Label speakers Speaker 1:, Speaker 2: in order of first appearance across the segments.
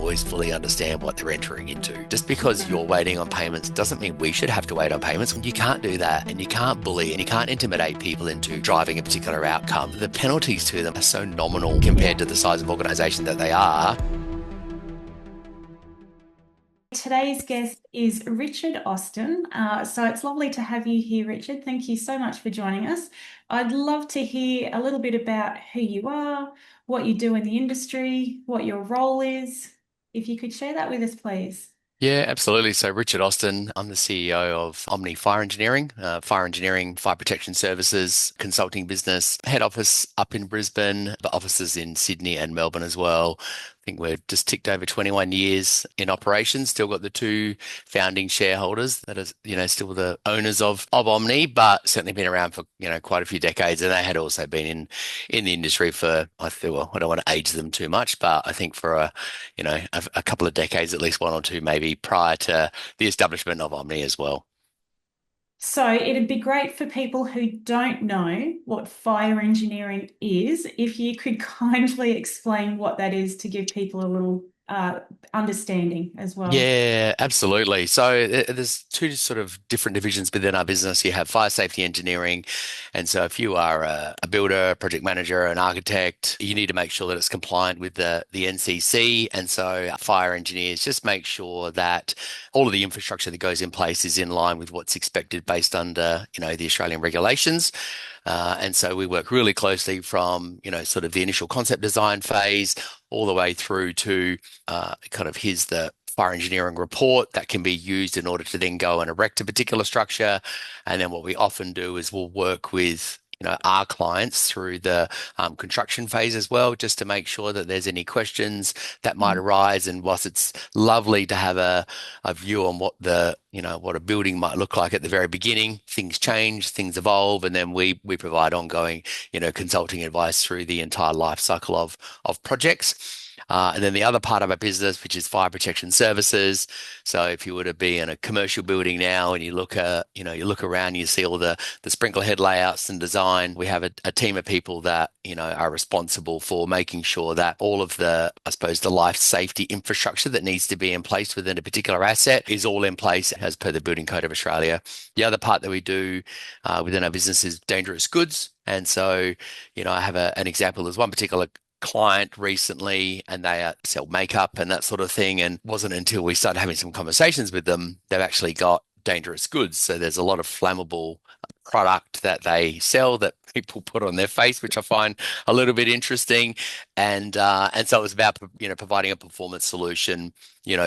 Speaker 1: always fully understand what they're entering into. Just because you're waiting on payments doesn't mean we should have to wait on payments. You can't do that, and you can't bully and you can't intimidate people into driving a particular outcome. The penalties to them are so nominal compared
Speaker 2: Yeah.
Speaker 1: to the size of organisation that they are.
Speaker 2: Today's guest is Richard Austin. So it's lovely to have you here, Richard. Thank you so much for joining us. I'd love to hear a little bit about who you are, what you do in the industry, what your role is. If you could share that with us, please.
Speaker 1: Yeah, absolutely. So, Richard Austin, I'm the CEO of Omni Fire Engineering, fire engineering, fire protection services, consulting business, head office up in Brisbane, but offices in Sydney and Melbourne as well. I think we're just ticked over 21 years in operation. Still got the two founding shareholders that are, still the owners of Omni, but certainly been around for, quite a few decades. And they had also been in the industry for, I feel, well, I don't want to age them too much, but I think for a couple of decades, at least one or two, maybe prior to the establishment of Omni as well.
Speaker 2: So it'd be great for people who don't know what fire engineering is, if you could kindly explain what that is to give people a little understanding as well.
Speaker 1: Yeah, absolutely. So there's two sort of different divisions within our business. You have fire safety engineering. And so if you are a builder, a project manager, an architect, you need to make sure that it's compliant with the NCC. And so fire engineers just make sure that all of the infrastructure that goes in place is in line with what's expected based under, the Australian regulations. And so we work really closely from, sort of the initial concept design phase all the way through to kind of here's the fire engineering report that can be used in order to then go and erect a particular structure. And then what we often do is we'll work with our clients through the construction phase as well, just to make sure that there's any questions that might arise. And whilst it's lovely to have a view on what a building might look like at the very beginning, things change, things evolve, and then we provide ongoing, consulting advice through the entire life cycle of projects. And then the other part of our business, which is fire protection services. So if you were to be in a commercial building now and you look around, you see all the sprinkler head layouts and design. We have a team of people that, are responsible for making sure that all of the, I suppose, the life safety infrastructure that needs to be in place within a particular asset is all in place as per the Building Code of Australia. The other part that we do within our business is dangerous goods. And so, I have an example. There's one particular client recently and they sell makeup and that sort of thing. And it wasn't until we started having some conversations with them, they've actually got dangerous goods. So there's a lot of flammable product that they sell that people put on their face, which I find a little bit interesting. And so it was about providing a performance solution,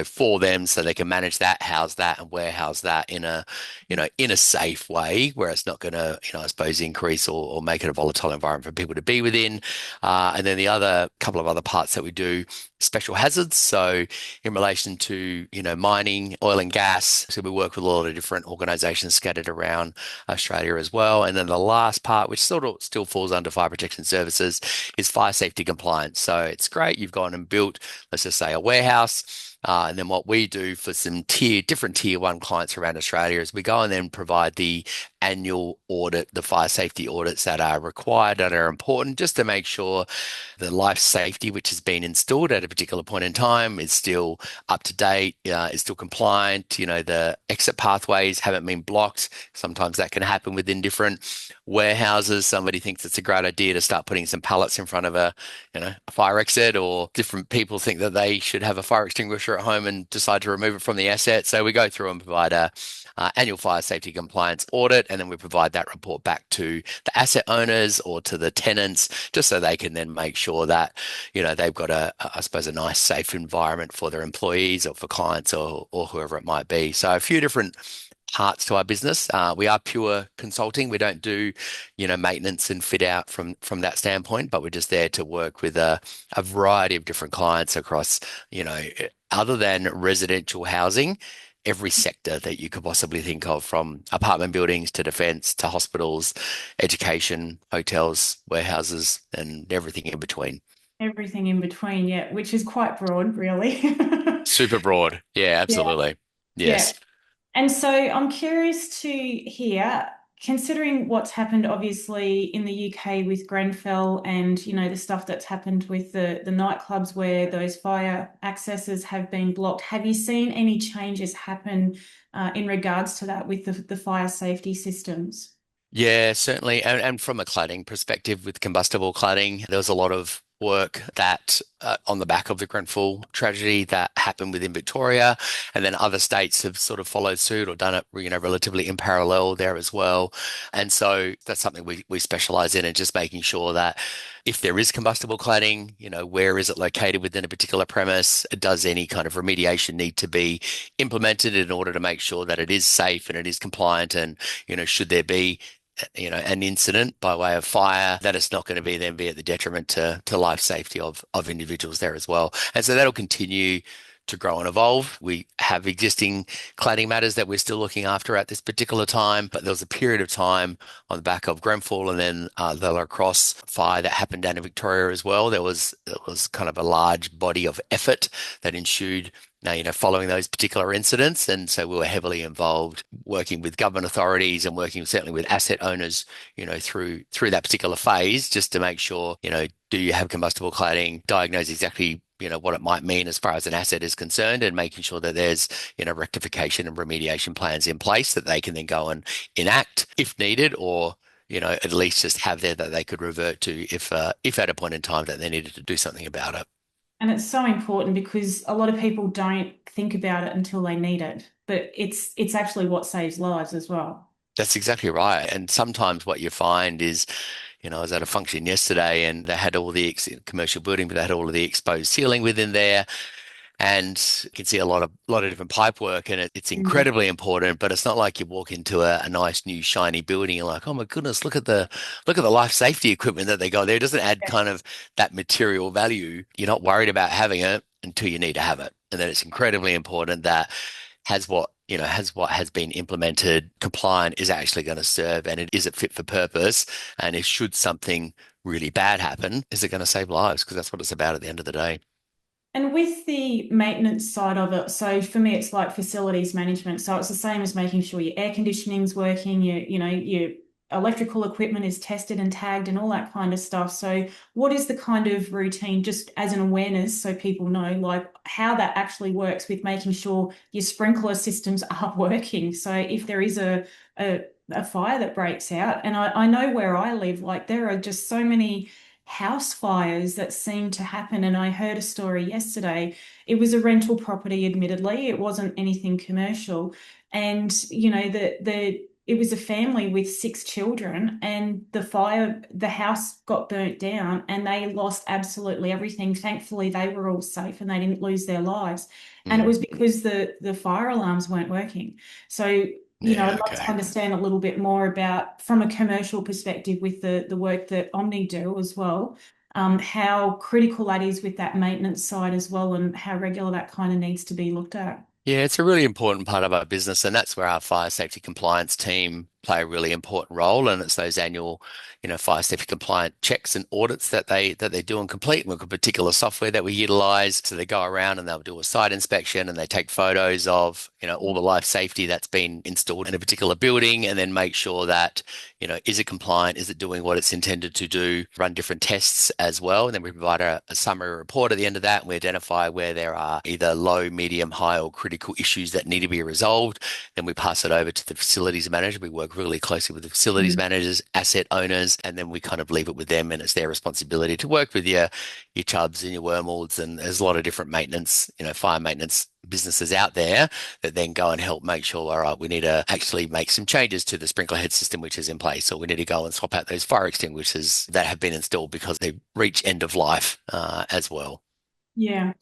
Speaker 1: for them so they can manage that, house that, and warehouse that in a safe way where it's not going to, I suppose, increase or make it a volatile environment for people to be within. And then the other couple of other parts that we do, special hazards. So in relation to, mining, oil and gas. So we work with a lot of different organizations scattered around Australia as well. And then the last part, which sort of still falls under fire protection services, is fire safety compliance. So it's great. You've gone and built, let's just say, a warehouse. And then what we do for some different tier one clients around Australia is we go and then provide the annual audit, the fire safety audits that are required and are important just to make sure the life safety which has been installed at a particular point in time is still up to date, is still compliant. The exit pathways haven't been blocked. Sometimes that can happen within different warehouses. Somebody thinks it's a great idea to start putting some pallets in front of a fire exit, or different people think that they should have a fire extinguisher at home and decide to remove it from the asset. So we go through and provide a annual fire safety compliance audit, and then we provide that report back to the asset owners or to the tenants, just so they can then make sure that they've got I suppose, a nice, safe environment for their employees or for clients or whoever it might be. So a few different parts to our business. We are pure consulting. We don't do, maintenance and fit out from that standpoint, but we're just there to work with a variety of different clients across, other than residential housing, every sector that you could possibly think of, from apartment buildings to defence to hospitals, education, hotels, warehouses, and everything in between.
Speaker 2: Everything in between, yeah, which is quite broad, really.
Speaker 1: Super broad. Yeah,
Speaker 2: Yeah,
Speaker 1: absolutely.
Speaker 2: yeah.
Speaker 1: Yes.
Speaker 2: And so I'm curious to hear, considering what's happened obviously in the UK with Grenfell and the stuff that's happened with the nightclubs where those fire accesses have been blocked, have you seen any changes happen in regards to that with the fire safety systems?
Speaker 1: Yeah, certainly. And from a cladding perspective, with combustible cladding, there was a lot of work that on the back of the Grenfell tragedy that happened within Victoria, and then other states have sort of followed suit or done it, relatively in parallel there as well. And so that's something we specialize in, and just making sure that if there is combustible cladding, where is it located within a particular premise? Does any kind of remediation need to be implemented in order to make sure that it is safe and it is compliant? And, should there be an incident by way of fire, that it's not going to be at the detriment to life safety of individuals there as well. And so that'll continue to grow and evolve. We have existing cladding matters that we're still looking after at this particular time, but there was a period of time on the back of Grenfell and then the La Crosse fire that happened down in Victoria as well. There was kind of a large body of effort that ensued now, following those particular incidents. And so we were heavily involved working with government authorities and working certainly with asset owners, through that particular phase, just to make sure, do you have combustible cladding, diagnose exactly, what it might mean as far as an asset is concerned, and making sure that there's, rectification and remediation plans in place that they can then go and enact if needed, or at least just have there that they could revert to if at a point in time that they needed to do something about it.
Speaker 2: And it's so important because a lot of people don't think about it until they need it, but it's actually what saves lives as well.
Speaker 1: That's exactly right. And sometimes what you find is, I was at a function yesterday and they had all the commercial building, but they had all of the exposed ceiling within there. And you can see a lot of different pipe work, and it's
Speaker 2: Mm.
Speaker 1: incredibly important. But it's not like you walk into a nice new shiny building and like, oh my goodness, look at the life safety equipment that they got there. It doesn't add kind of that material value. You're not worried about having it until you need to have it. And then it's incredibly important that has what has been implemented compliant is actually going to serve, and is it fit for purpose? And if should something really bad happen, is it going to save lives? Because that's what it's about at the end of the day.
Speaker 2: And with the maintenance side of it, so for me, it's like facilities management. So it's the same as making sure your air conditioning's working, your electrical equipment is tested and tagged and all that kind of stuff. So what is the kind of routine, just as an awareness, so people know like how that actually works with making sure your sprinkler systems are working? So if there is a fire that breaks out, and I know where I live, like there are just so many house fires that seem to happen. And I heard a story yesterday. It was a rental property, admittedly. It wasn't anything commercial. And, the it was a family with 6 children, and the house got burnt down and they lost absolutely everything. Thankfully, they were all safe and they didn't lose their lives. And it
Speaker 1: Mm.
Speaker 2: was because the fire alarms weren't working. So
Speaker 1: Yeah,
Speaker 2: I'd love to
Speaker 1: okay.
Speaker 2: understand a little bit more about, from a commercial perspective, with the work that Omni do as well, how critical that is with that maintenance side as well, and how regular that kind of needs to be looked at.
Speaker 1: Yeah, it's a really important part of our business, and that's where our fire safety compliance team play a really important role. And it's those annual, fire safety compliant checks and audits that they do and complete. We've got particular software that we utilize. So they go around and they'll do a site inspection and they take photos of, all the life safety that's been installed in a particular building, and then make sure that, is it compliant? Is it doing what it's intended to do? Run different tests as well. And then we provide a summary report at the end of that. And we identify where there are either low, medium, high, or critical issues that need to be resolved. Then we pass it over to the facilities manager. We work really closely with the facilities
Speaker 2: Mm.
Speaker 1: managers, asset owners, and then we kind of leave it with them. And it's their responsibility to work with your Chubbs and your Wormwoods. And there's a lot of different maintenance, fire maintenance businesses out there that then go and help make sure, all right, we need to actually make some changes to the sprinkler head system which is in place, or we need to go and swap out those fire extinguishers that have been installed because they reach end of life as well.
Speaker 2: Yeah.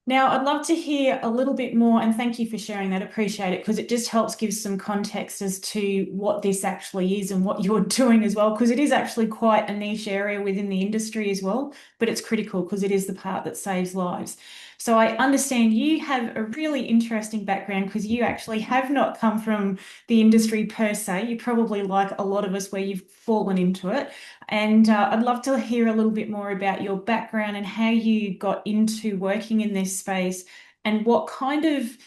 Speaker 2: Now, I'd love to hear a little bit more, and thank you for sharing that. Appreciate it, because it just helps give some context as to what this actually is and what you're doing as well, because it is actually quite a niche area within the industry as well, but it's critical because it is the part that saves lives. So I understand you have a really interesting background because you actually have not come from the industry per se. You probably, like a lot of us, where you've fallen into it. And I'd love to hear a little bit more about your background and how you got into working in this space and what kind of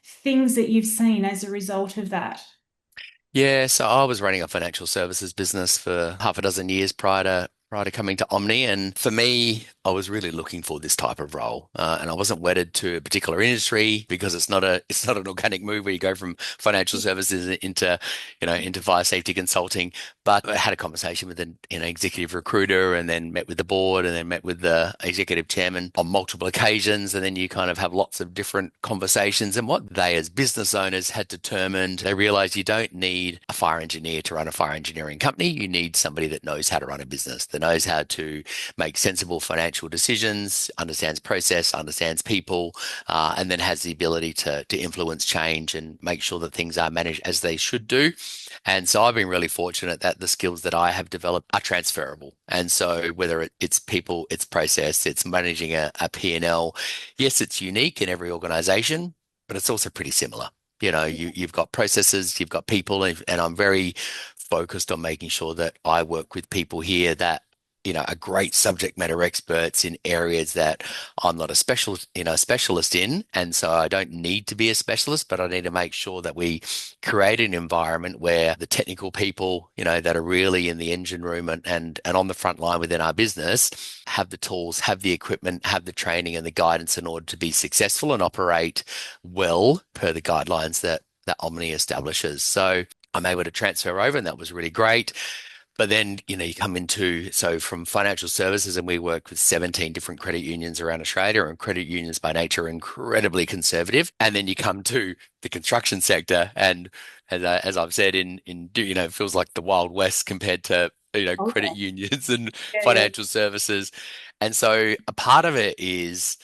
Speaker 2: things that you've seen as a result of that.
Speaker 1: Yeah, so I was running a financial services business for half a dozen years prior to coming to Omni, and for me, I was really looking for this type of role, and I wasn't wedded to a particular industry because it's not an organic move where you go from financial services into into fire safety consulting. But I had a conversation with an executive recruiter, and then met with the board, and then met with the executive chairman on multiple occasions, and then you kind of have lots of different conversations. And what they, as business owners, had determined, they realized you don't need a fire engineer to run a fire engineering company. You need somebody that knows how to run a business, that knows how to make sensible financial decisions, understands process, understands people, and then has the ability to influence change and make sure that things are managed as they should do. And so I've been really fortunate that the skills that I have developed are transferable. And so whether it's people, it's process, it's managing a P&L, yes, it's unique in every organization, but it's also pretty similar. You've got processes, you've got people, and I'm very focused on making sure that I work with people here that are great subject matter experts in areas that I'm not a specialist in. And so I don't need to be a specialist, but I need to make sure that we create an environment where the technical people, that are really in the engine room and on the front line within our business have the tools, have the equipment, have the training and the guidance in order to be successful and operate well per the guidelines that Omni establishes. So I'm able to transfer over, and that was really great. But then, you come into, so from financial services, and we work with 17 different credit unions around Australia, and credit unions by nature are incredibly conservative. And then you come to the construction sector, and as I've said, it feels like the Wild West compared to, credit
Speaker 2: Oh,
Speaker 1: unions and
Speaker 2: yeah, yeah.
Speaker 1: financial services. And so a part of it is,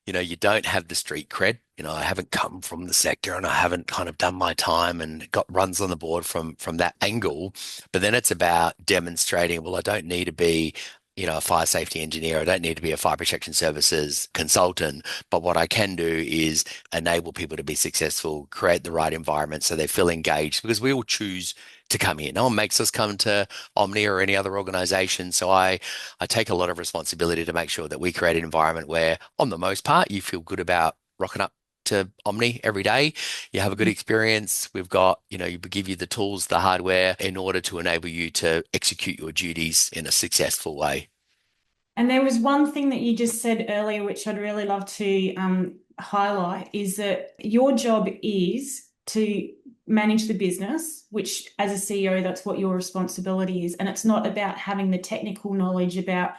Speaker 1: you don't have the street cred. I haven't come from the sector, and I haven't kind of done my time and got runs on the board from that angle. But then it's about demonstrating, well, I don't need to be, a fire safety engineer. I don't need to be a fire protection services consultant. But what I can do is enable people to be successful, create the right environment so they feel engaged, because we all choose to come here. No one makes us come to Omni or any other organization. So I take a lot of responsibility to make sure that we create an environment where, on the most part, you feel good about rocking up to Omni every day. You have a good experience. We've got, we give you the tools, the hardware in order to enable you to execute your duties in a successful way.
Speaker 2: And there was one thing that you just said earlier, which I'd really love to highlight, is that your job is to manage the business, which as a CEO, that's what your responsibility is. And it's not about having the technical knowledge about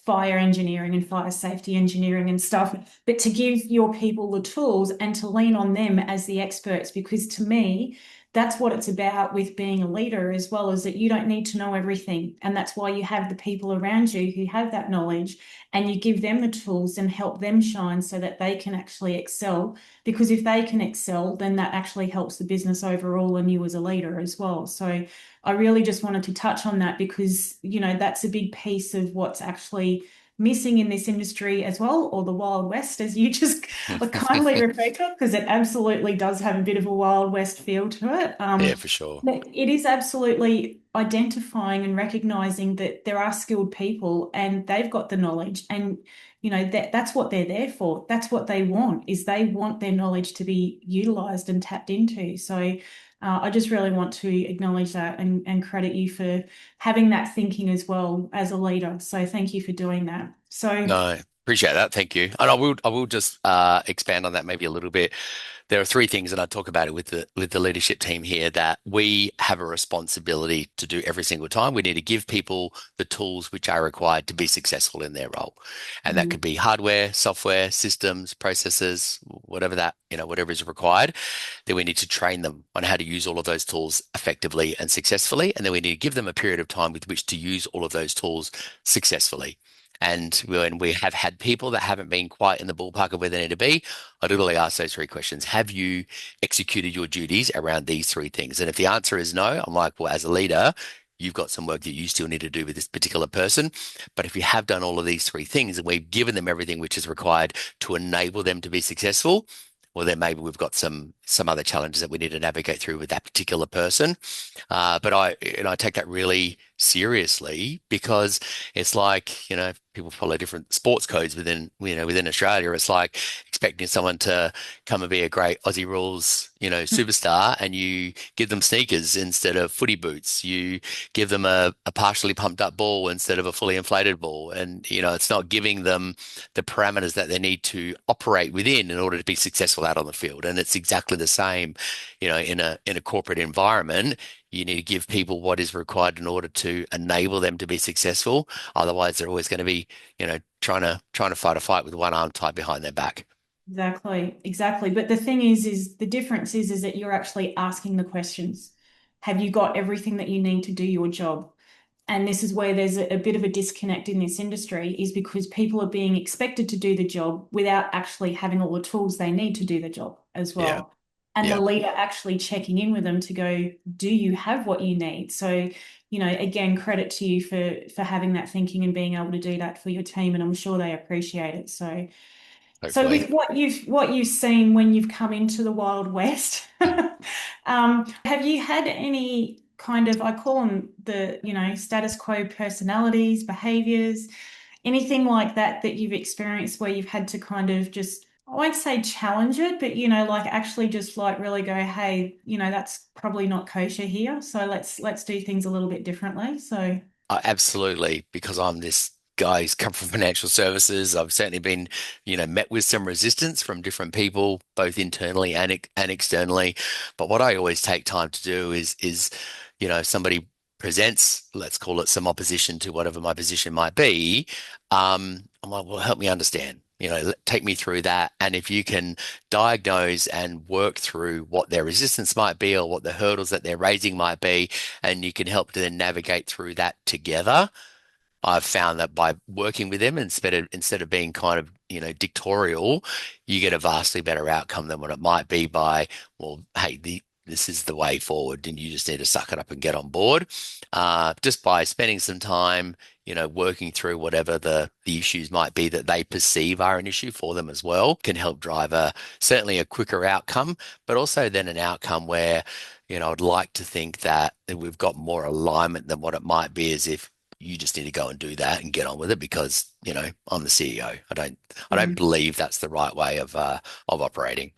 Speaker 2: fire engineering and fire safety engineering and stuff, but to give your people the tools and to lean on them as the experts. Because to me, that's what it's about with being a leader as well, is that you don't need to know everything. And that's why you have the people around you who have that knowledge, and you give them the tools and help them shine so that they can actually excel. Because if they can excel, then that actually helps the business overall and you as a leader as well. So I really just wanted to touch on that because, that's a big piece of what's actually missing in this industry as well, or the Wild West, as you just kindly referred to it, because it absolutely does have a bit of a Wild West feel to it.
Speaker 1: Yeah, for sure.
Speaker 2: But it is absolutely identifying and recognizing that there are skilled people and they've got the knowledge, and that's what they're there for. That's what they want, is they want their knowledge to be utilized and tapped into. So I just really want to acknowledge that and credit you for having that thinking as well as a leader. So thank you for doing that. So
Speaker 1: No, appreciate that. Thank you. And I will just expand on that maybe a little bit. There are three things, and I talk about it with the leadership team here, that we have a responsibility to do every single time. We need to give people the tools which are required to be successful in their role. And that could be hardware, software, systems, processes, whatever whatever is required. Then we need to train them on how to use all of those tools effectively and successfully. And then we need to give them a period of time with which to use all of those tools successfully. And when we have had people that haven't been quite in the ballpark of where they need to be, I literally ask those three questions. Have you executed your duties around these three things? And if the answer is no, I'm like, well, as a leader, you've got some work that you still need to do with this particular person. But if you have done all of these three things and we've given them everything which is required to enable them to be successful, well, then maybe we've got some other challenges that we need to navigate through with that particular person. But I take that really seriously because it's like, people follow different sports codes within Australia. It's like expecting someone to come and be a great Aussie rules, superstar, and you give them sneakers instead of footy boots. You give them a partially pumped up ball instead of a fully inflated ball. And, it's not giving them the parameters that they need to operate within in order to be successful out on the field. And it's exactly the same, in a corporate environment. You need to give people what is required in order to enable them to be successful. Otherwise, they're always going to be, trying to fight a fight with one arm tied behind their back.
Speaker 2: Exactly, exactly. But the thing is the difference is that you're actually asking the questions. Have you got everything that you need to do your job? And this is where there's a bit of a disconnect in this industry, is because people are being expected to do the job without actually having all the tools they need to do the job as
Speaker 1: Yeah,
Speaker 2: well. And the
Speaker 1: yeah,
Speaker 2: leader actually checking in with them to go, do you have what you need? So, again, credit to you for having that thinking and being able to do that for your team. And I'm sure they appreciate it. So
Speaker 1: hopefully.
Speaker 2: with what you've seen when you've come into the Wild West, have you had any kind of, I call them the, status quo personalities, behaviors, anything like that you've experienced where you've had to kind of just, I won't say challenge it, but like actually just like really go, hey, that's probably not kosher here. So let's do things a little bit differently. So
Speaker 1: Absolutely, because I'm this guy who's come from financial services. I've certainly been, met with some resistance from different people, both internally and externally. But what I always take time to do is, if somebody presents, let's call it some opposition to whatever my position might be, I'm like, well, help me understand. Take me through that. And if you can diagnose and work through what their resistance might be or what the hurdles that they're raising might be, and you can help to then navigate through that together. I've found that by working with them instead of being kind of, dictatorial, you get a vastly better outcome than what it might be by, well, hey, this is the way forward, and you just need to suck it up and get on board. Just by spending some time, working through whatever the issues might be that they perceive are an issue for them as well, can help drive certainly a quicker outcome, but also then an outcome where, I'd like to think that we've got more alignment than what it might be as if you just need to go and do that and get on with it because, I'm the CEO. I don't
Speaker 2: mm,
Speaker 1: believe that's the right way of operating.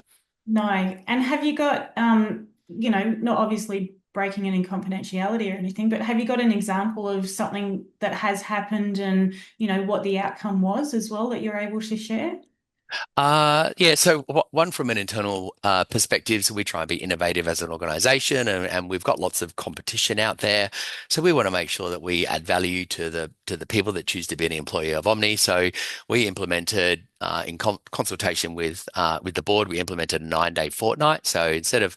Speaker 2: no. And have you got, not obviously breaking any confidentiality or anything, but have you got an example of something that has happened and, what the outcome was as well that you're able to share?
Speaker 1: Yeah, so one from an internal perspective, so we try and be innovative as an organization, and we've got lots of competition out there. So we want to make sure that we add value to the people that choose to be an employee of Omni. So we implemented in consultation with the board, we implemented a 9-day fortnight. So instead of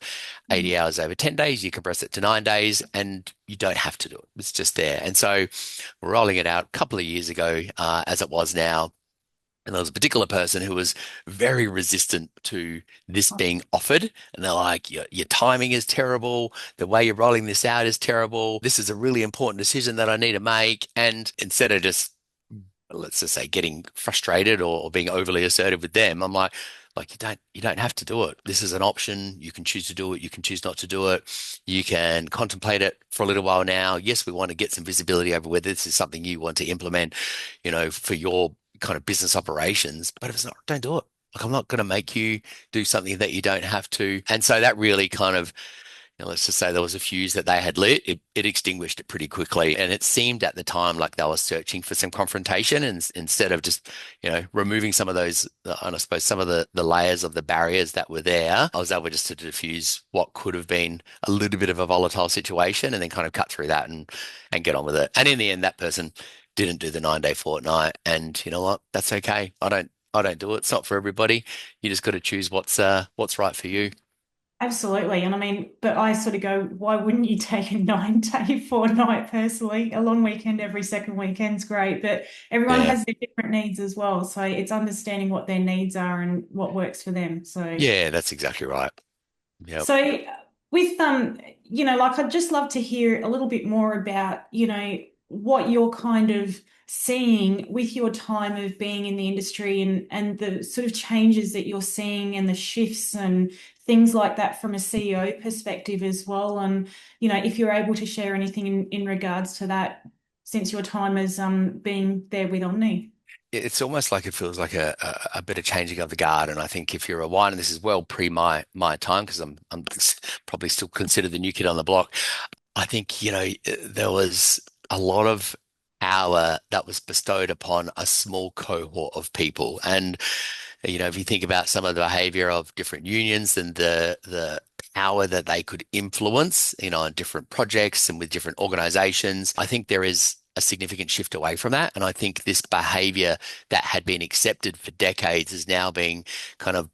Speaker 2: Mm.
Speaker 1: 80 hours over 10 days, you compress it to 9 days, and you don't have to do it. It's just there. And so we're rolling it out a couple of years ago, as it was now. And there was a particular person who was very resistant to this being offered. And they're like, your timing is terrible. The way you're rolling this out is terrible. This is a really important decision that I need to make. And instead of just, let's just say, getting frustrated or being overly assertive with them, I'm like you don't have to do it. This is an option. You can choose to do it. You can choose not to do it. You can contemplate it for a little while now. Yes, we want to get some visibility over whether this is something you want to implement, for your kind of business operations. But if it's not, don't do it. Like, I'm not going to make you do something that you don't have to. And so that really kind of, let's just say there was a fuse that they had lit. It extinguished it pretty quickly. And it seemed at the time like they were searching for some confrontation, and instead of just, removing some of those, and I suppose some of the layers of the barriers that were there, I was able just to diffuse what could have been a little bit of a volatile situation and then kind of cut through that and get on with it. And in the end, that person didn't do the 9-day fortnight. And you know what? That's okay. I don't do it. It's not for everybody. You just got to choose what's right for you.
Speaker 2: Absolutely. And I mean, but I sort of go, why wouldn't you take a 9-day fortnight personally? A long weekend every second weekend's great, but everyone
Speaker 1: Yeah.
Speaker 2: has their different needs as well. So it's understanding what their needs are and what works for them.
Speaker 1: Yeah, that's exactly right. Yep.
Speaker 2: So with like I'd just love to hear a little bit more about, what your kind of seeing with your time of being in the industry and the sort of changes that you're seeing and the shifts and things like that from a CEO perspective as well. And, if you're able to share anything in regards to that since your time as being there with Omni.
Speaker 1: It's almost like it feels like a bit of changing of the guard. And I think if you're a wine, and this is well pre my time, because I'm probably still considered the new kid on the block. I think, there was a lot of power that was bestowed upon a small cohort of people. And, if you think about some of the behavior of different unions and the power that they could influence, on different projects and with different organizations, I think there is a significant shift away from that. And I think this behavior that had been accepted for decades is now being kind of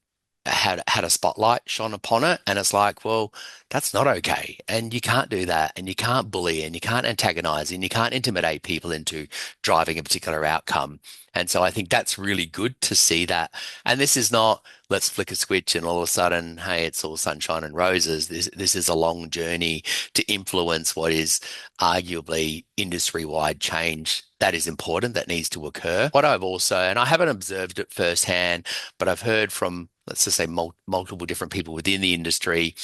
Speaker 1: had a spotlight shone upon it. And it's like, well, that's not okay. And you can't do that. And you can't bully and you can't antagonize and you can't intimidate people into driving a particular outcome. And so I think that's really good to see that. And this is not, let's flick a switch and all of a sudden, hey, it's all sunshine and roses. This is a long journey to influence what is arguably industry-wide change that is important, that needs to occur. What I've also, and I haven't observed it firsthand, but I've heard from, let's just say, multiple different people within the industry,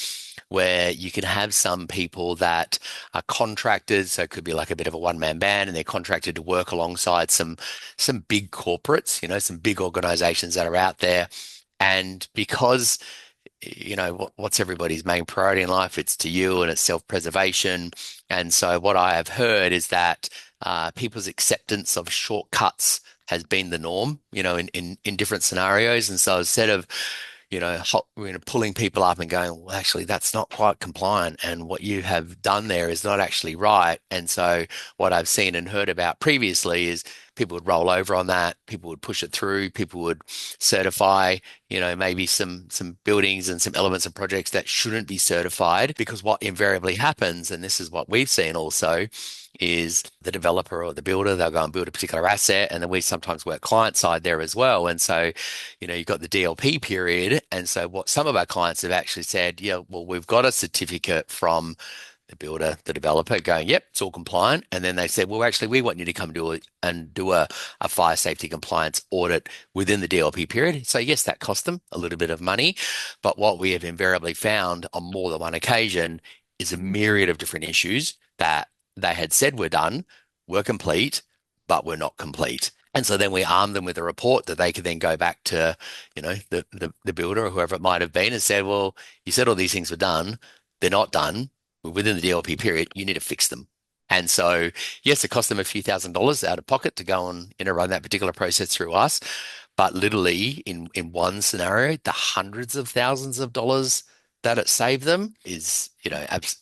Speaker 1: where you can have some people that are contractors, so it could be like a bit of a one-man band, and they're contracted to work alongside some big corporates, some big organizations that are out there. And because what's everybody's main priority in life? It's to you and it's self-preservation. And so what I have heard is that people's acceptance of shortcuts has been the norm, in different scenarios. And so instead of pulling people up and going, well, actually, that's not quite compliant. And what you have done there is not actually right. And so what I've seen and heard about previously is people would roll over on that. People would push it through. People would certify, maybe some buildings and some elements of projects that shouldn't be certified, because what invariably happens, and this is what we've seen also, is the developer or the builder, they'll go and build a particular asset. And then we sometimes work client side there as well. And so, you've got the DLP period. And so what some of our clients have actually said, yeah, well, we've got a certificate from the builder, the developer going, yep, it's all compliant. And then they said, well, actually, we want you to come do a fire safety compliance audit within the DLP period. So yes, that cost them a little bit of money. But what we have invariably found on more than one occasion is a myriad of different issues that they had said were done, were complete, but were not complete. And so then we armed them with a report that they could then go back to, the builder or whoever it might have been and said, well, you said all these things were done. They're not done within the DLP period. You need to fix them. And so, yes, it cost them a few $1,000s out of pocket to go and, run that particular process through us. But literally in one scenario, the hundreds of thousands of dollars that it saved them is,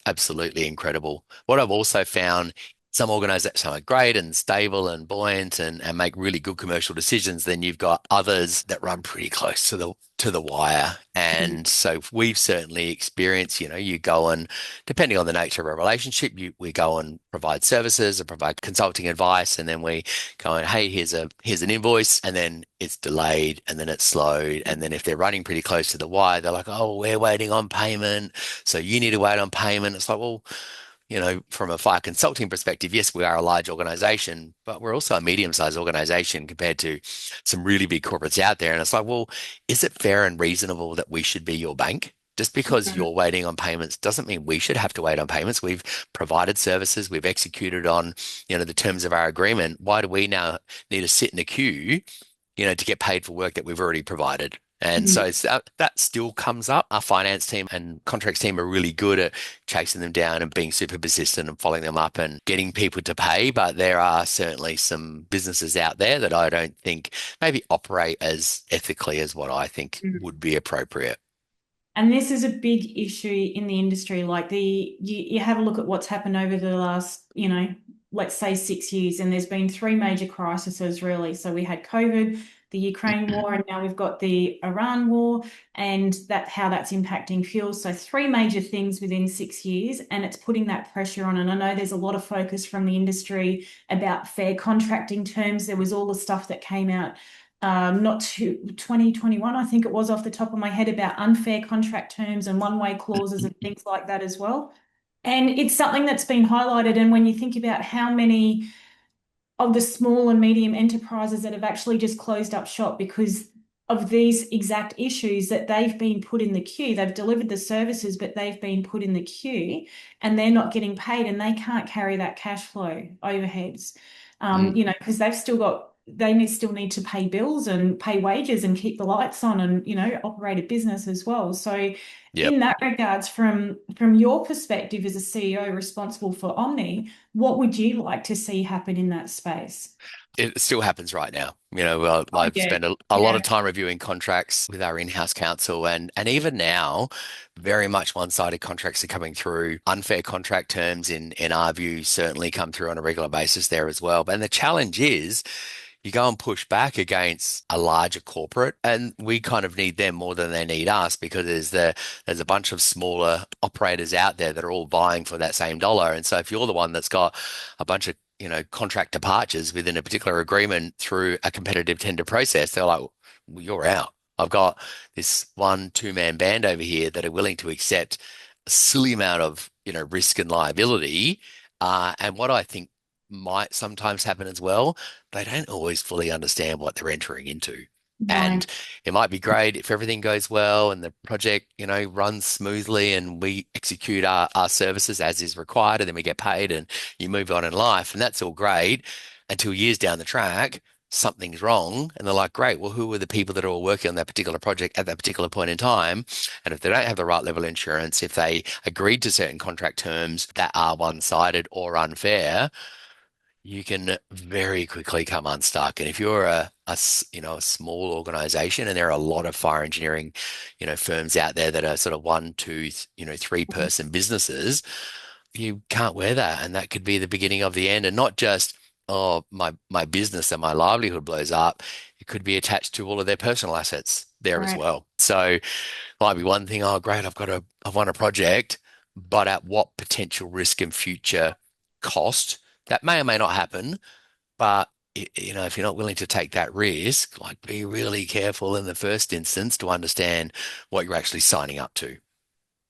Speaker 1: absolutely incredible. What I've also found, some organizations are great and stable and buoyant and make really good commercial decisions. Then you've got others that run pretty close to the wire. And so we've certainly experienced, you go and, depending on the nature of a relationship, we go and provide services or provide consulting advice. And then we go and, hey, here's an invoice, and then it's delayed and then it's slowed. And then if they're running pretty close to the wire, they're like, oh, we're waiting on payment. So you need to wait on payment. It's like, well, from a fire consulting perspective, yes, we are a large organization, but we're also a medium-sized organization compared to some really big corporates out there. And it's like, well, is it fair and reasonable that we should be your bank? Just because
Speaker 2: Mhm.
Speaker 1: you're waiting on payments doesn't mean we should have to wait on payments. We've provided services, we've executed on, the terms of our agreement. Why do we now need to sit in a queue, to get paid for work that we've already provided? And so that still comes up. Our finance team and contracts team are really good at chasing them down and being super persistent and following them up and getting people to pay. But there are certainly some businesses out there that I don't think maybe operate as ethically as what I think
Speaker 2: Mhm.
Speaker 1: would be appropriate.
Speaker 2: And this is a big issue in the industry. Like you have a look at what's happened over the last, let's say 6 years, and there's been three major crises really. So we had COVID, the Ukraine war, and now we've got the Iran war, and how that's impacting fuel. So three major things within 6 years, and it's putting that pressure on. And I know there's a lot of focus from the industry about fair contracting terms. There was all the stuff that came out not to 2021, I think it was off the top of my head, about unfair contract terms and one-way clauses and things like that as well. And it's something that's been highlighted. And when you think about how many of the small and medium enterprises that have actually just closed up shop because of these exact issues that they've been put in the queue. They've delivered the services, but they've been put in the queue and they're not getting paid and they can't carry that cash flow overheads.
Speaker 1: Mm,
Speaker 2: Because still need to pay bills and pay wages and keep the lights on and, operate a business as well. So
Speaker 1: yep.
Speaker 2: in that regards, from your perspective as a CEO responsible for Omni, what would you like to see happen in that space?
Speaker 1: It still happens right now.
Speaker 2: Oh,
Speaker 1: I've
Speaker 2: yeah.
Speaker 1: spent a lot
Speaker 2: Yeah.
Speaker 1: of time reviewing contracts with our in-house counsel, and even now, very much one-sided contracts are coming through. Unfair contract terms, in our view, certainly come through on a regular basis there as well. And the challenge is, you go and push back against a larger corporate, and we kind of need them more than they need us because there's a bunch of smaller operators out there that are all vying for that same dollar. And so if you're the one that's got a bunch of contract departures within a particular agreement through a competitive tender process, they're like, well, you're out. I've got this one two-man band over here that are willing to accept a silly amount of risk and liability. And what I think might sometimes happen as well, they don't always fully understand what they're entering into.
Speaker 2: No.
Speaker 1: And it might be great if everything goes well and the project, runs smoothly and we execute our services as is required and then we get paid and you move on in life. And that's all great until years down the track, something's wrong. And they're like, great, well, who were the people that are all working on that particular project at that particular point in time? And if they don't have the right level of insurance, if they agreed to certain contract terms that are one-sided or unfair, you can very quickly come unstuck. And if you're a small organization, and there are a lot of fire engineering, firms out there that are sort of one, two, three person businesses, you can't wear that. And that could be the beginning of the end. And not just, oh, my business and my livelihood blows up. It could be attached to all of their personal assets there as
Speaker 2: Right.
Speaker 1: well. So might be one thing, oh, great, I've won a project, but at what potential risk and future cost? That may or may not happen, but if you're not willing to take that risk, like be really careful in the first instance to understand what you're actually signing up to.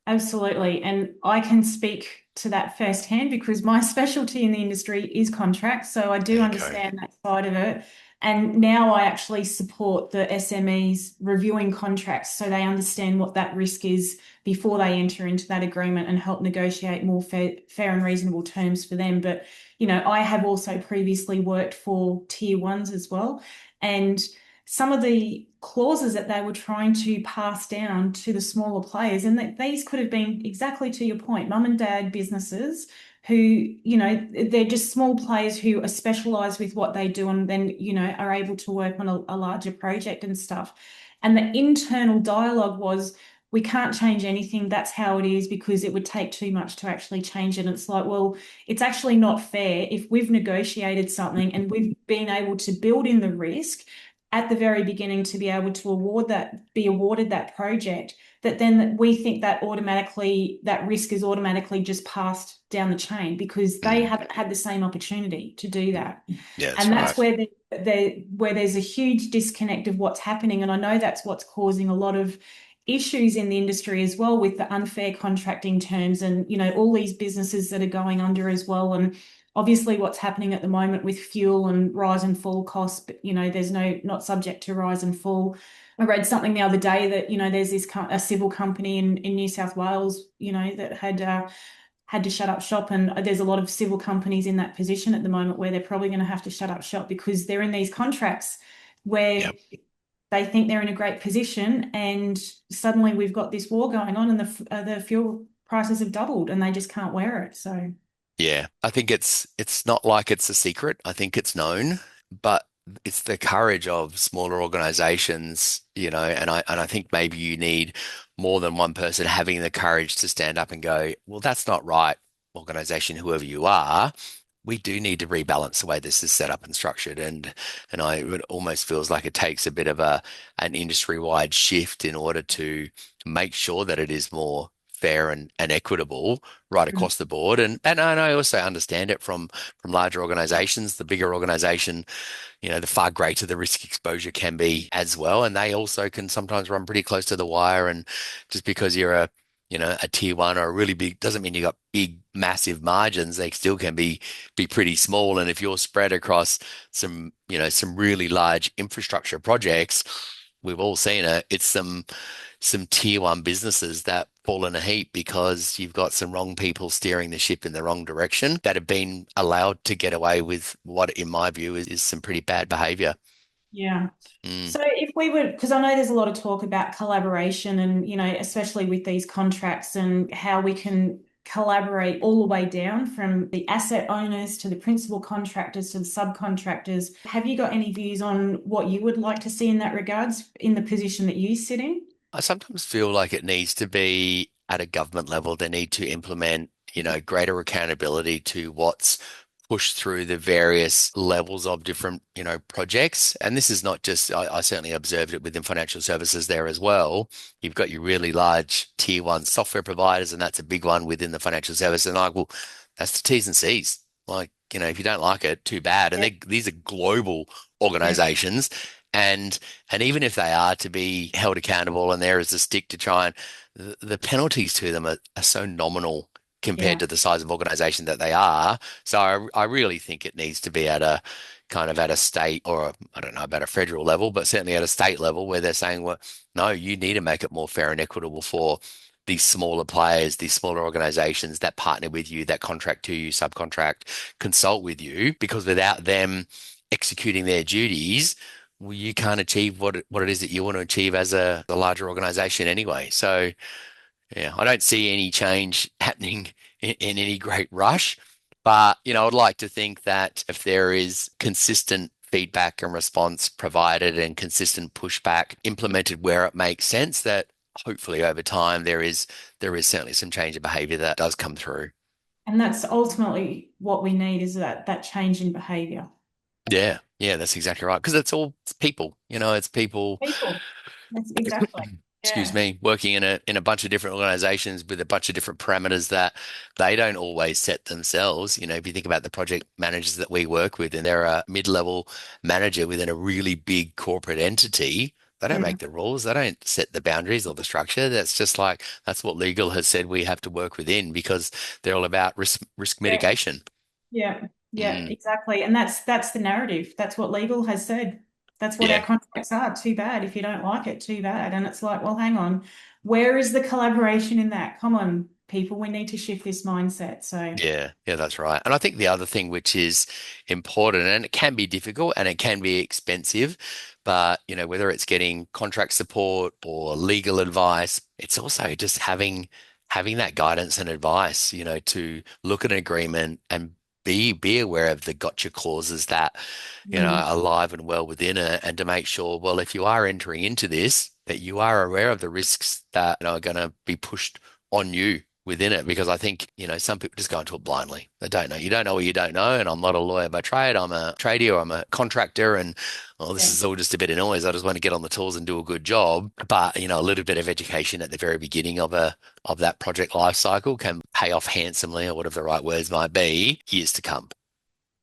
Speaker 2: Absolutely. And I can speak to that firsthand because my specialty in the industry is contracts. So I do
Speaker 1: There you go.
Speaker 2: understand that side of it. And now I actually support the SMEs reviewing contracts so they understand what that risk is before they enter into that agreement and help negotiate more fair and reasonable terms for them. But, I have also previously worked for tier ones as well. And some of the clauses that they were trying to pass down to the smaller players, and that these could have been exactly to your point, mum and dad businesses who, they're just small players who are specialized with what they do and then, are able to work on a larger project and stuff. And the internal dialogue was, we can't change anything. That's how it is because it would take too much to actually change it. And it's like, well, it's actually not fair if we've negotiated something and we've been able to build in the risk at the very beginning to be able to be awarded that project, that then we think that automatically that risk is automatically just passed down the chain because they
Speaker 1: Mm,
Speaker 2: haven't had the same opportunity to do that.
Speaker 1: yeah,
Speaker 2: And
Speaker 1: that's
Speaker 2: that's
Speaker 1: right.
Speaker 2: where there's a huge disconnect of what's happening. And I know that's what's causing a lot of issues in the industry as well with the unfair contracting terms and all these businesses that are going under as well. And obviously what's happening at the moment with fuel and rise and fall costs, but there's not subject to rise and fall. I read something the other day that there's a civil company in New South Wales that had to shut up shop, and there's a lot of civil companies in that position at the moment where they're probably going to have to shut up shop because they're in these contracts where
Speaker 1: Yep.
Speaker 2: they think they're in a great position and suddenly we've got this war going on and the fuel prices have doubled and they just can't wear it. So
Speaker 1: Yeah, I think it's not like it's a secret. I think it's known, but it's the courage of smaller organizations, and I think maybe you need more than one person having the courage to stand up and go, well, that's not right, organization, whoever you are. We do need to rebalance the way this is set up and structured, and it almost feels like it takes a bit of an industry-wide shift in order to make sure that it is more fair and equitable right
Speaker 2: mm,
Speaker 1: across the board. And I also understand it from larger organizations. The bigger organization, the far greater the risk exposure can be as well. And they also can sometimes run pretty close to the wire. And just because you're a tier one or a really big, doesn't mean you got big, massive margins. They still can be pretty small. And if you're spread across some really large infrastructure projects, we've all seen it. It's some tier one businesses that fall in a heap because you've got some wrong people steering the ship in the wrong direction that have been allowed to get away with what, in my view, is some pretty bad behavior.
Speaker 2: Yeah.
Speaker 1: Mm.
Speaker 2: So if we would, because I know there's a lot of talk about collaboration and, especially with these contracts and how we can collaborate all the way down from the asset owners to the principal contractors to the subcontractors. Have you got any views on what you would like to see in that regards in the position that you sit in?
Speaker 1: I sometimes feel like it needs to be at a government level. They need to implement, greater accountability to what's pushed through the various levels of different, projects. And this is not just, I certainly observed it within financial services there as well. You've got your really large tier one software providers, and that's a big one within the financial service. And like, well, that's the T's and C's. Like, if you don't like it, too bad. And
Speaker 2: Yeah.
Speaker 1: these are global
Speaker 2: Yeah.
Speaker 1: organizations. And even if they are to be held accountable and there is a stick to try and the penalties to them are so nominal compared
Speaker 2: Yeah.
Speaker 1: to the size of organization that they are. So I really think it needs to be at a kind of at a state or I don't know about a federal level, but certainly at a state level where they're saying, well, no, you need to make it more fair and equitable for these smaller players, these smaller organizations that partner with you, that contract to you, subcontract, consult with you, because without them executing their duties, well, you can't achieve what it is that you want to achieve as a larger organization anyway. So yeah, I don't see any change happening in any great rush, but I'd like to think that if there is consistent feedback and response provided and consistent pushback implemented where it makes sense, that hopefully over time there is certainly some change of behavior that does come through.
Speaker 2: And that's ultimately what we need is that change in behavior.
Speaker 1: Yeah, yeah, that's exactly right. Because it's people, it's people
Speaker 2: People. That's exactly.
Speaker 1: excuse
Speaker 2: Yeah.
Speaker 1: me, working in a bunch of different organizations with a bunch of different parameters that they don't always set themselves. If you think about the project managers that we work with, and they're a mid-level manager within a really big corporate entity, they don't
Speaker 2: Yeah.
Speaker 1: make the rules, they don't set the boundaries or the structure. That's just like that's what legal has said we have to work within because they're all about risk
Speaker 2: Yeah.
Speaker 1: mitigation.
Speaker 2: Yeah, yeah,
Speaker 1: Mm,
Speaker 2: exactly. And that's the narrative. That's what legal has said. That's what our
Speaker 1: yeah.
Speaker 2: contracts are. Too bad. If you don't like it, too bad. And it's like, well, hang on. Where is the collaboration in that? Come on, people, we need to shift this mindset. So,
Speaker 1: Yeah, yeah, that's right. And I think the other thing which is important, and it can be difficult and it can be expensive, but whether it's getting contract support or legal advice, it's also just having that guidance and advice, to look at an agreement and be aware of the gotcha clauses that,
Speaker 2: mm,
Speaker 1: are alive and well within it, and to make sure, well, if you are entering into this, that you are aware of the risks that are going to be pushed on you within it because I think, some people just go into it blindly. They don't know. You don't know what you don't know. And I'm not a lawyer by trade. I'm a tradie or I'm a contractor. And well, this
Speaker 2: yeah.
Speaker 1: is all just a bit of noise. I just want to get on the tools and do a good job. But, a little bit of education at the very beginning of that project life cycle can pay off handsomely or whatever the right words might be years to come.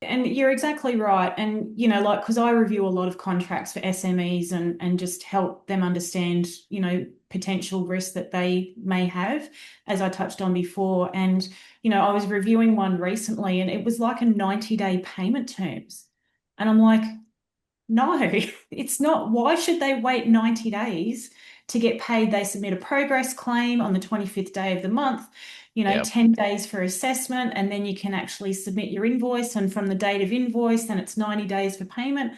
Speaker 2: And you're exactly right. And, like, because I review a lot of contracts for SMEs and just help them understand, potential risks that they may have, as I touched on before. And, I was reviewing one recently and it was like a 90-day payment terms. And I'm like, no, it's not. Why should they wait 90 days to get paid? They submit a progress claim on the 25th day of the month,
Speaker 1: Yep.
Speaker 2: 10 days for assessment, and then you can actually submit your invoice. And from the date of invoice, then it's 90 days for payment.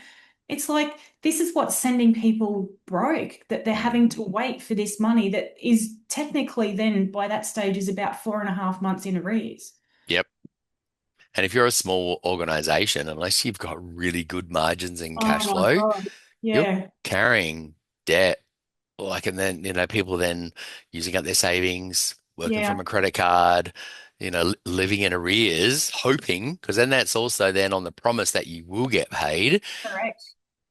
Speaker 2: It's like this is what's sending people broke, that they're
Speaker 1: Mm.
Speaker 2: having to wait for this money that is technically then by that stage is about 4.5 months in arrears.
Speaker 1: Yep. And if you're a small organization, unless you've got really good margins and
Speaker 2: Oh
Speaker 1: cash
Speaker 2: my
Speaker 1: flow,
Speaker 2: God.
Speaker 1: you're
Speaker 2: Yeah,
Speaker 1: carrying debt. Like, and then, people then using up their savings, working from
Speaker 2: yeah,
Speaker 1: a credit card, living in arrears, hoping, because then that's also then on the promise that you will get paid.
Speaker 2: correct.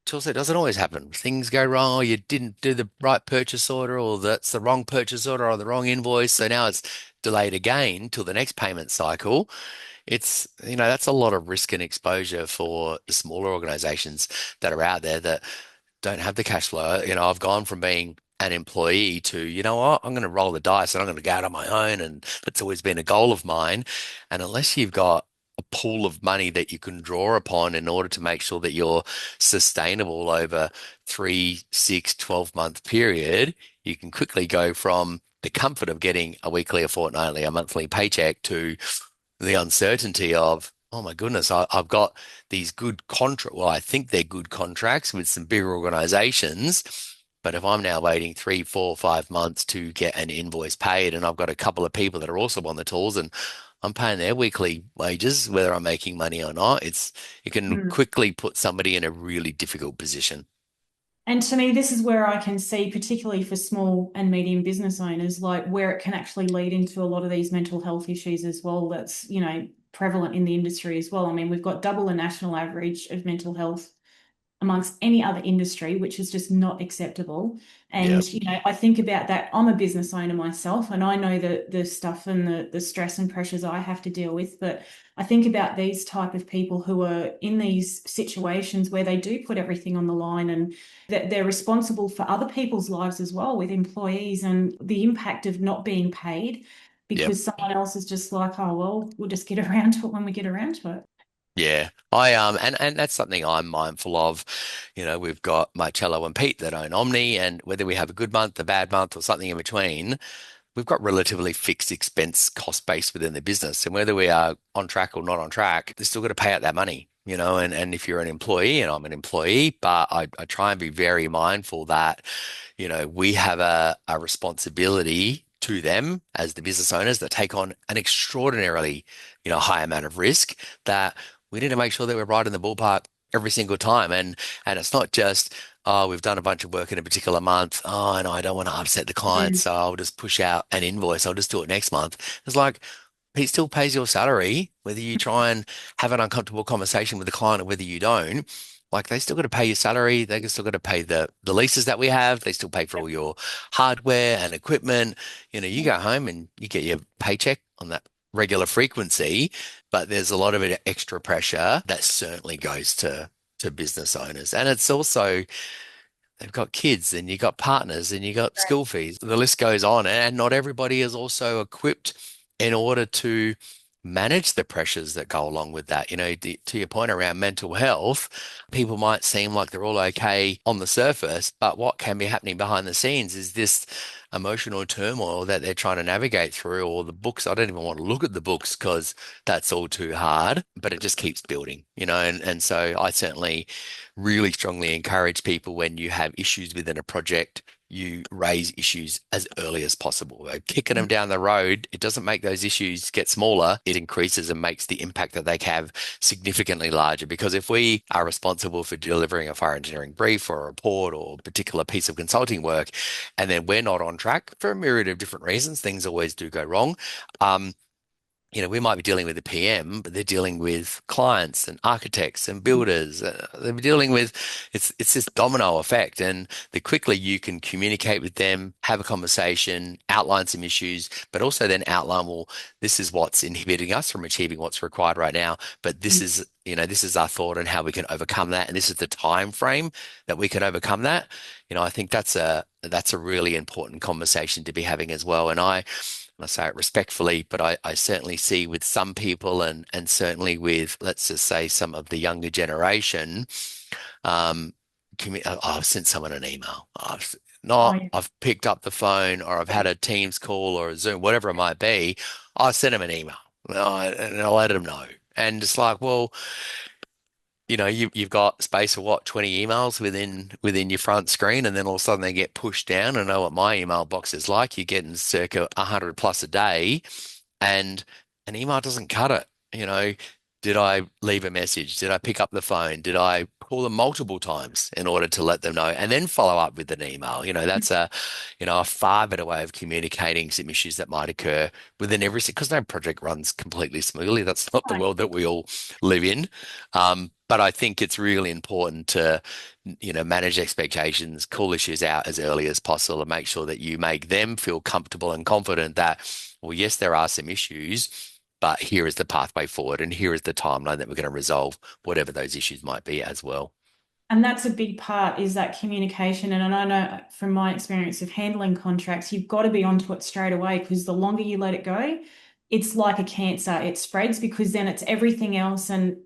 Speaker 1: Which also doesn't always happen. Things go wrong, or you didn't do the right purchase order, or that's the wrong purchase order or the wrong invoice. So now it's delayed again till the next payment cycle. That's a lot of risk and exposure for the smaller organizations that are out there that don't have the cash flow. I've gone from being an employee to, you know what, I'm going to roll the dice and I'm going to go out on my own. And that's always been a goal of mine. And unless you've got a pool of money that you can draw upon in order to make sure that you're sustainable over 3, 6, 12-month period, you can quickly go from the comfort of getting a weekly, a fortnightly, a monthly paycheck to the uncertainty of, oh my goodness, I've got these good contract. Well, I think they're good contracts with some bigger organizations. But if I'm now waiting 3, 4, 5 months to get an invoice paid, and I've got a couple of people that are also on the tools and I'm paying their weekly wages, whether I'm making money or not, it can
Speaker 2: Mm.
Speaker 1: quickly put somebody in a really difficult position.
Speaker 2: And to me, this is where I can see, particularly for small and medium business owners, like where it can actually lead into a lot of these mental health issues as well. That's, prevalent in the industry as well. I mean, we've got double the national average of mental health amongst any other industry, which is just not acceptable.
Speaker 1: Yeah,
Speaker 2: And, I think about that. I'm a business owner myself, and I know the stuff and the stress and pressures I have to deal with. But I think about these type of people who are in these situations where they do put everything on the line and that they're responsible for other people's lives as well with employees and the impact of not being paid
Speaker 1: yeah.
Speaker 2: because someone else is just like, oh, well, we'll just get around to it when we get around to it.
Speaker 1: Yeah, and that's something I'm mindful of. We've got Marcello and Pete that own Omni, and whether we have a good month, a bad month, or something in between, we've got relatively fixed expense cost base within the business. And whether we are on track or not on track, they're still got to pay out that money, and if you're an employee and I'm an employee, but I try and be very mindful that, we have a responsibility to them as the business owners that take on an extraordinarily, high amount of risk that we need to make sure that we're right in the ballpark every single time. And it's not just, oh, we've done a bunch of work in a particular month. Oh, and I don't want to upset the client,
Speaker 2: Mm.
Speaker 1: so I'll just push out an invoice. I'll just do it next month. It's like he still pays your salary, whether you try and have an uncomfortable conversation with the client or whether you don't. Like they still got to pay your salary. They still got to pay the leases that we have. They still pay for all your hardware and equipment. You go home and you get your paycheck on that regular frequency, but there's a lot of extra pressure that certainly goes to business owners. And it's also they've got kids and you got partners and you got
Speaker 2: Right.
Speaker 1: school fees. The list goes on, and not everybody is also equipped in order to manage the pressures that go along with that. To your point around mental health, people might seem like they're all okay on the surface, but what can be happening behind the scenes is this emotional turmoil that they're trying to navigate through, or the books. I don't even want to look at the books because that's all too hard, but it just keeps building, and so I certainly really strongly encourage people when you have issues within a project, you raise issues as early as possible. Kicking them down the road, it doesn't make those issues get smaller. It increases and makes the impact that they have significantly larger. Because if we are responsible for delivering a fire engineering brief or a report or a particular piece of consulting work, and then we're not on track for a myriad of different reasons, things always do go wrong. Um, we might be dealing with a PM, but they're dealing with clients and architects and builders. They're dealing with it's this domino effect, and the quickly you can communicate with them, have a conversation, outline some issues, but also then outline, well, this is what's inhibiting us from achieving what's required right now. But this is our thought on how we can overcome that, and this is the time frame that we can overcome that. I think that's a really important conversation to be having as well. And I say it respectfully, but I certainly see with some people and certainly with, let's just say, some of the younger generation, um, I've sent someone an email.
Speaker 2: Oh, yeah.
Speaker 1: I've picked up the phone or I've had a Teams call or a Zoom, whatever it might be. I send them an email. And I'll let them know. And it's like, well, you've got space for what, 20 emails within your front screen, and then all of a sudden they get pushed down. I know what my email box is like. You're getting circa 100 plus a day, and an email doesn't cut it. Did I leave a message? Did I pick up the phone? Did I call them multiple times in order to let them know and then follow up with an email? That's a far better way of communicating some issues that might occur within because no project runs completely smoothly. That's not the
Speaker 2: Right.
Speaker 1: world that we all live in. But I think it's really important to, manage expectations, call issues out as early as possible, and make sure that you make them feel comfortable and confident that, well, yes, there are some issues, but here is the pathway forward, and here is the timeline that we're going to resolve whatever those issues might be as well.
Speaker 2: And that's a big part is that communication. And I know from my experience of handling contracts, you've got to be onto it straight away because the longer you let it go, it's like a cancer. It spreads because then it's everything else. And,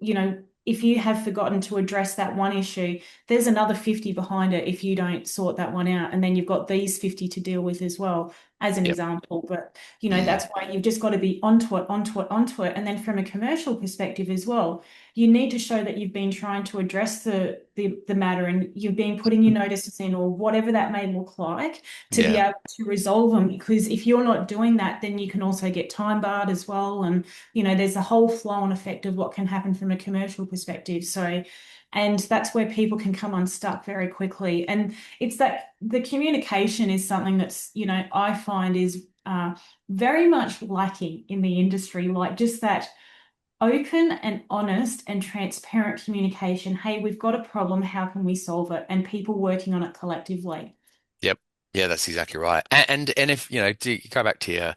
Speaker 2: if you have forgotten to address that one issue, there's another 50 behind it if you don't sort that one out. And then you've got these 50 to deal with as well, as an
Speaker 1: Yep.
Speaker 2: example. But,
Speaker 1: Mm.
Speaker 2: that's why you've just got to be onto it, onto it, onto it. And then from a commercial perspective as well, you need to show that you've been trying to address the matter and you've been putting your notices in or whatever that may look like to be
Speaker 1: Yeah.
Speaker 2: able to resolve them. Because if you're not doing that, then you can also get time barred as well. And, there's a whole flow on effect of what can happen from a commercial perspective. So, and that's where people can come unstuck very quickly. And it's that the communication is something that's, I find is very much lacking in the industry, like just that open and honest and transparent communication. Hey, we've got a problem. How can we solve it? And people working on it collectively.
Speaker 1: Yep. Yeah, that's exactly right. And if, to go back to your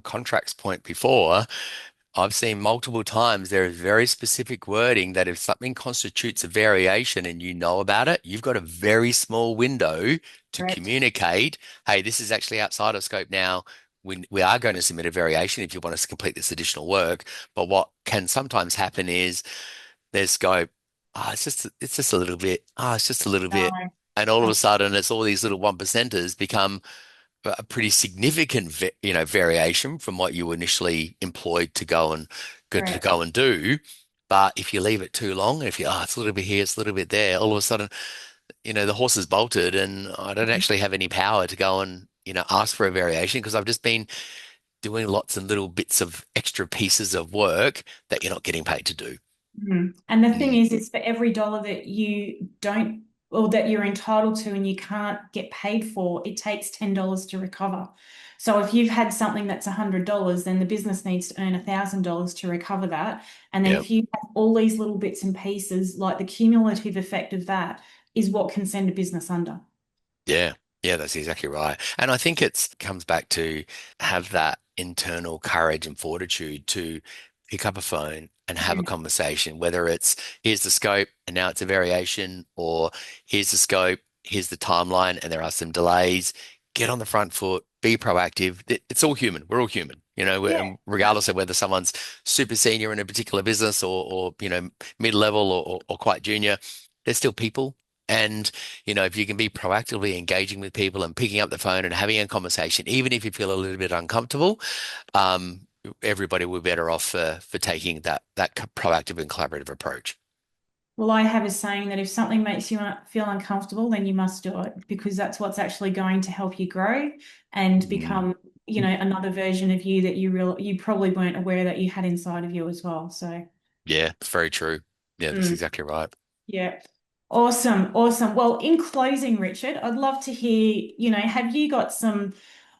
Speaker 1: contracts point before, I've seen multiple times there is very specific wording that if something constitutes a variation and you know about it, you've got a very small window to
Speaker 2: Correct.
Speaker 1: communicate, hey, this is actually outside of scope now. We are going to submit a variation if you want us to complete this additional work. But what can sometimes happen is there's scope. It's just a little bit. It's just a little
Speaker 2: No,
Speaker 1: bit. And all of
Speaker 2: no,
Speaker 1: a sudden, it's all these little one percenters become a pretty significant, variation from what you initially employed to go and good to
Speaker 2: correct.
Speaker 1: go and do. But if you leave it too long, if you, it's a little bit here, it's a little bit there, all of a sudden, the horse is bolted and I don't actually have any power to go and, ask for a variation because I've just been doing lots and little bits of extra pieces of work that you're not getting paid to do.
Speaker 2: And the thing
Speaker 1: Mm.
Speaker 2: is, it's for every dollar that you don't or that you're entitled to and you can't get paid for, it takes $10 to recover. So if you've had something that's $100, then the business needs to earn $1,000 to recover that. And then
Speaker 1: Yeah.
Speaker 2: if you have all these little bits and pieces, like the cumulative effect of that is what can send a business under.
Speaker 1: Yeah, yeah, that's exactly right. And I think it's comes back to have that internal courage and fortitude to pick up a phone and have a
Speaker 2: Mm.
Speaker 1: conversation, whether it's here's the scope and now it's a variation, or here's the scope, here's the timeline, and there are some delays. Get on the front foot, be proactive. It's all human. We're all human,
Speaker 2: Yeah.
Speaker 1: and regardless of whether someone's super senior in a particular business or mid-level or quite junior, they're still people. And if you can be proactively engaging with people and picking up the phone and having a conversation, even if you feel a little bit uncomfortable, um, everybody will be better off for taking that proactive and collaborative approach.
Speaker 2: Well, I have a saying that if something makes you feel uncomfortable, then you must do it because that's what's actually going to help you grow and
Speaker 1: Mm.
Speaker 2: become, another version of you that you probably weren't aware that you had inside of you as well. So,
Speaker 1: Yeah, it's very true. Yeah, that's
Speaker 2: mm.
Speaker 1: exactly right.
Speaker 2: Yeah. Awesome. Awesome. Well, in closing, Richard, I'd love to hear, have you got some,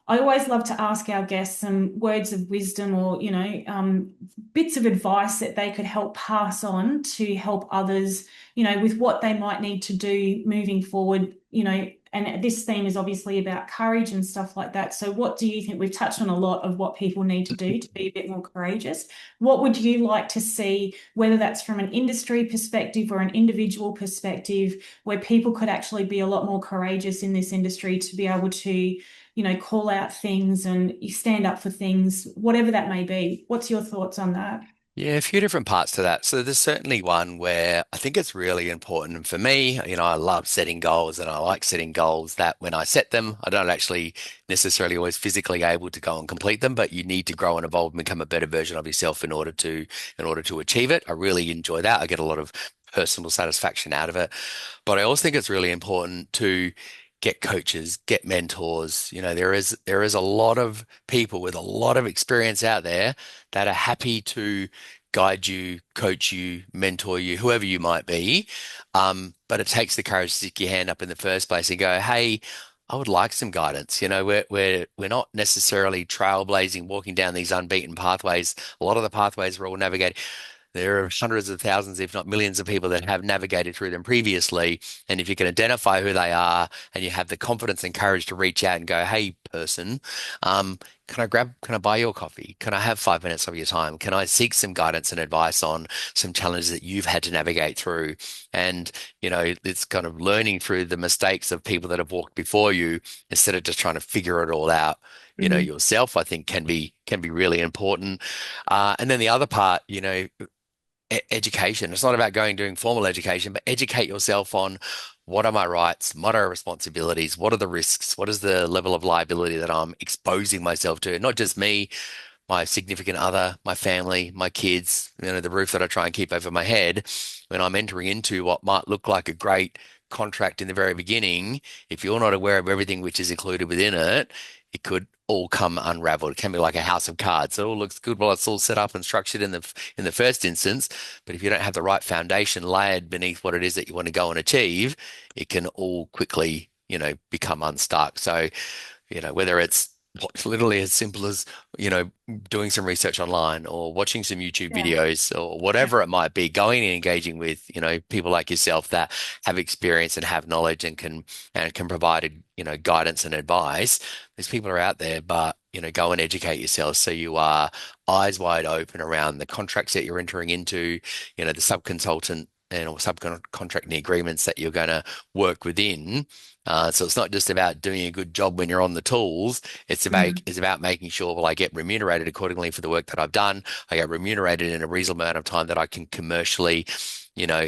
Speaker 2: I always love to ask our guests some words of wisdom or, bits of advice that they could help pass on to help others, with what they might need to do moving forward, and this theme is obviously about courage and stuff like that. So what do you think? We've touched on a lot of what people need to do to be a bit more courageous. What would you like to see, whether that's from an industry perspective or an individual perspective, where people could actually be a lot more courageous in this industry to be able to, call out things and you stand up for things, whatever that may be. What's your thoughts on that?
Speaker 1: Yeah, a few different parts to that. So there's certainly one where I think it's really important. And for me, I love setting goals and I like setting goals that when I set them, I don't actually necessarily always physically able to go and complete them, but you need to grow and evolve and become a better version of yourself in order to achieve it. I really enjoy that. I get a lot of personal satisfaction out of it. But I also think it's really important to get coaches, get mentors. There is a lot of people with a lot of experience out there that are happy to guide you, coach you, mentor you, whoever you might be. But it takes the courage to stick your hand up in the first place and go, hey, I would like some guidance. We're not necessarily trailblazing, walking down these unbeaten pathways. A lot of the pathways we're all navigating. There are hundreds of thousands, if not millions of people that have navigated through them previously. And if you can identify who they are and you have the confidence and courage to reach out and go, hey, person, can I buy your coffee? Can I have 5 minutes of your time? Can I seek some guidance and advice on some challenges that you've had to navigate through? And, it's kind of learning through the mistakes of people that have walked before you instead of just trying to figure it all out,
Speaker 2: Mhm.
Speaker 1: yourself, I think can be really important. And then the other part, education. It's not about going doing formal education, but educate yourself on what are my rights, what are responsibilities, what are the risks, what is the level of liability that I'm exposing myself to, not just me, my significant other, my family, my kids, the roof that I try and keep over my head when I'm entering into what might look like a great contract in the very beginning. If you're not aware of everything which is included within it, it could all come unraveled. It can be like a house of cards. It all looks good while it's all set up and structured in the first instance, but if you don't have the right foundation layered beneath what it is that you want to go and achieve, it can all quickly, become unstuck. So, whether it's literally as simple as, you know, doing some research online or watching some YouTube
Speaker 2: Yeah.
Speaker 1: videos or
Speaker 2: Yeah.
Speaker 1: whatever it might be, going and engaging with, people like yourself that have experience and have knowledge and can provide, guidance and advice. These people are out there, but go and educate yourself so you are eyes wide open around the contracts that you're entering into, the subconsultant and or subcontracting agreements that you're going to work within. So it's not just about doing a good job when you're on the tools.
Speaker 2: Mhm.
Speaker 1: It's about making sure, well, I get remunerated accordingly for the work that I've done. I get remunerated in a reasonable amount of time that I can commercially,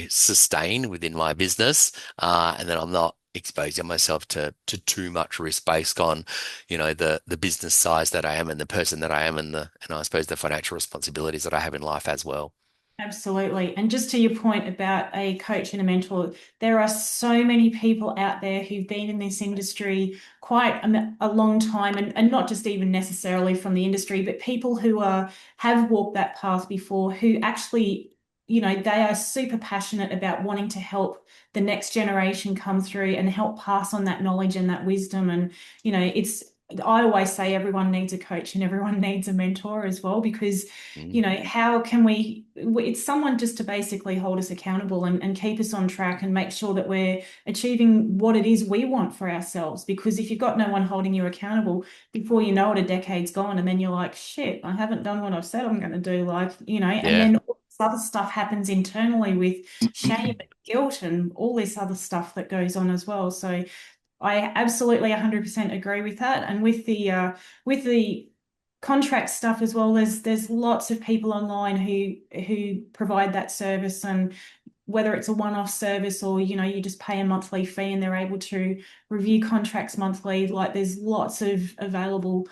Speaker 1: sustain within my business. And then I'm not exposing myself to too much risk based on, the business size that I am and the person that I am and I suppose the financial responsibilities that I have in life as well.
Speaker 2: Absolutely. And just to your point about a coach and a mentor, there are so many people out there who've been in this industry quite a long time, and not just even necessarily from the industry, but people who have walked that path before who actually, they are super passionate about wanting to help the next generation come through and help pass on that knowledge and that wisdom. And, I always say everyone needs a coach and everyone needs a mentor as well, because
Speaker 1: Mm.
Speaker 2: how can it's someone just to basically hold us accountable and keep us on track and make sure that we're achieving what it is we want for ourselves. Because if you've got no one holding you accountable, before you know it, a decade's gone, and then you're like, shit, I haven't done what I've said I'm going to do. Like, and
Speaker 1: Yeah.
Speaker 2: then all this other stuff happens internally with shame and guilt and all this other stuff that goes on as well. So I absolutely 100% agree with that. And with the contract stuff as well, there's lots of people online who provide that service, and whether it's a one-off service or you just pay a monthly fee and they're able to review contracts monthly. Like, there's lots of available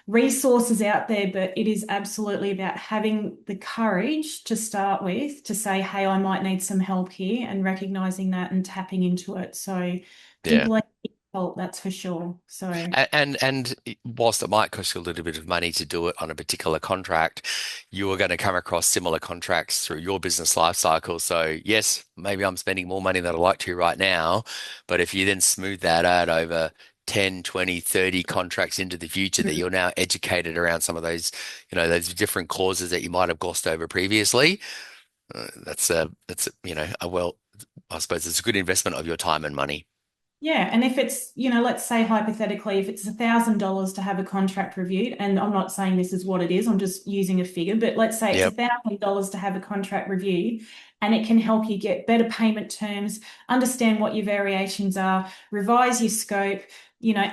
Speaker 2: resources out there, but it is absolutely about having the courage to start with, to say, hey, I might need some help here, and recognizing that and tapping into it. So
Speaker 1: Yeah.
Speaker 2: people need help, that's for sure. So
Speaker 1: And whilst it might cost you a little bit of money to do it on a particular contract, you are going to come across similar contracts through your business life cycle. So yes, maybe I'm spending more money than I'd like to right now, but if you then smooth that out over 10, 20, 30 contracts into the future that you're now educated around some of those, those different clauses that you might have glossed over previously, I suppose it's a good investment of your time and money.
Speaker 2: yeah, and if it's, let's say hypothetically, if it's $1,000 to have a contract reviewed, and I'm not saying this is what it is, I'm just using a figure, but let's say it's
Speaker 1: Yep.
Speaker 2: $1,000 to have a contract reviewed, and it can help you get better payment terms, understand what your variations are, revise your scope,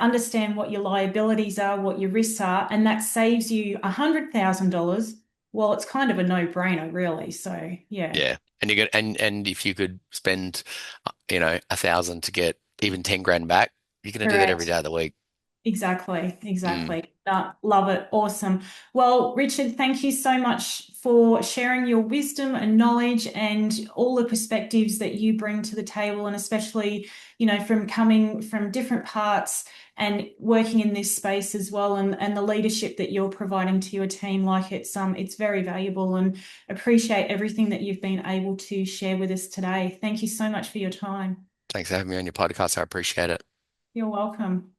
Speaker 2: understand what your liabilities are, what your risks are, and that saves you $100,000. Well, it's kind of a no-brainer, really. So, yeah,
Speaker 1: Yeah. And you get and if you could spend 1,000 to get even 10 grand back, you're gonna do that every
Speaker 2: correct.
Speaker 1: day of the week.
Speaker 2: Exactly,
Speaker 1: Mm.
Speaker 2: exactly. Love it. Awesome. Well, Richard, thank you so much for sharing your wisdom and knowledge and all the perspectives that you bring to the table, and especially, from coming from different parts and working in this space as well, and the leadership that you're providing to your team. Like, it's very valuable, and appreciate everything that you've been able to share with us today. Thank you so much for your time.
Speaker 1: Thanks for having me on your podcast. I appreciate it.
Speaker 2: You're welcome.